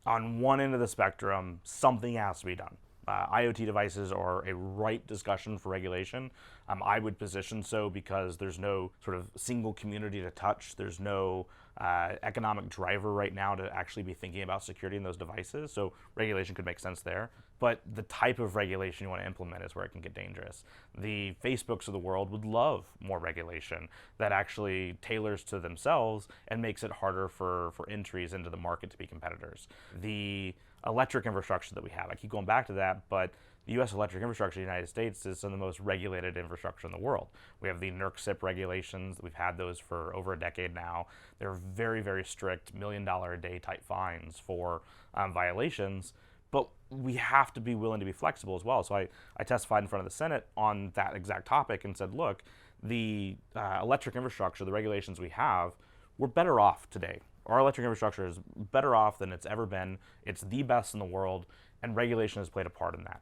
On one end of the spectrum, something has to be done. IoT devices are a ripe discussion for regulation. I would position so because there's no sort of single community to touch. There's no economic driver right now to actually be thinking about security in those devices. So regulation could make sense there. But the type of regulation you want to implement is where it can get dangerous. The Facebooks of the world would love more regulation that actually tailors to themselves and makes it harder for entries into the market to be competitors. The electric infrastructure that we have, I keep going back to that, but the U.S. electric infrastructure in the United States is some of the most regulated infrastructure in the world. We have the NERC-CIP regulations. We've had those for over a decade now. They're very, very strict, $1 million a day type fines for violations. But we have to be willing to be flexible as well. So I testified in front of the Senate on that exact topic and said, look, the electric infrastructure, the regulations we have, we're better off today. Our electric infrastructure is better off than it's ever been. It's the best in the world, and regulation has played a part in that.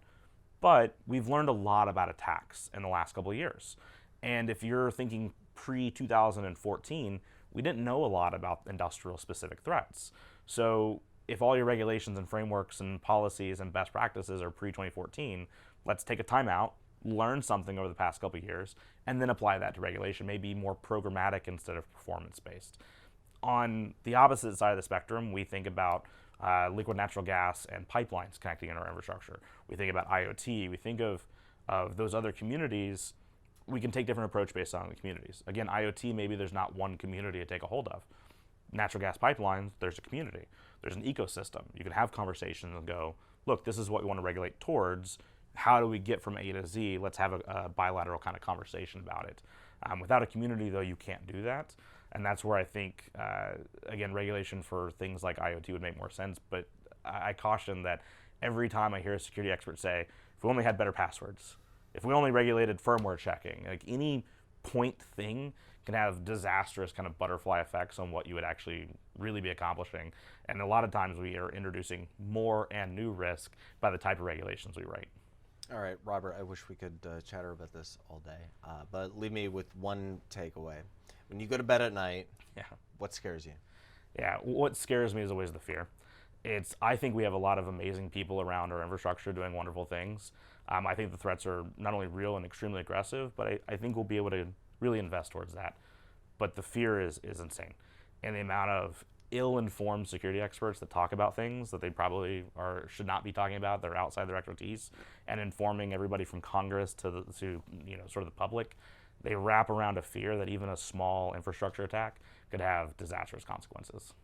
But we've learned a lot about attacks in the last couple of years. And if you're thinking pre-2014, we didn't know a lot about industrial specific threats. So if all your regulations and frameworks and policies and best practices are pre-2014, let's take a timeout, learn something over the past couple of years, and then apply that to regulation, maybe more programmatic instead of performance-based. On the opposite side of the spectrum, we think about liquid natural gas and pipelines connecting in our infrastructure. We think about IoT. We think of those other communities. We can take different approach based on the communities. Again, IoT, maybe there's not one community to take a hold of. Natural gas pipelines, there's a community. There's an ecosystem. You can have conversations and go, look, this is what we want to regulate towards. How do we get from A to Z? Let's have a bilateral kind of conversation about it. Without a community, though, you can't do that. And that's where I think, again, regulation for things like IoT would make more sense. But I caution that every time I hear a security expert say, if we only had better passwords, if we only regulated firmware checking, like any point thing can have disastrous kind of butterfly effects on what you would actually really be accomplishing. And a lot of times we are introducing more and new risk by the type of regulations we write. All right, Robert, I wish we could chatter about this all day, but leave me with one takeaway. When you go to bed at night, what scares you? Yeah, what scares me is always the fear. I think we have a lot of amazing people around our infrastructure doing wonderful things. I think the threats are not only real and extremely aggressive, but I think we'll be able to really invest towards that. But the fear is insane. And the amount of ill-informed security experts that talk about things that they probably should not be talking about, they're outside their expertise, and informing everybody from Congress to sort of the public, they wrap around a fear that even a small infrastructure attack could have disastrous consequences.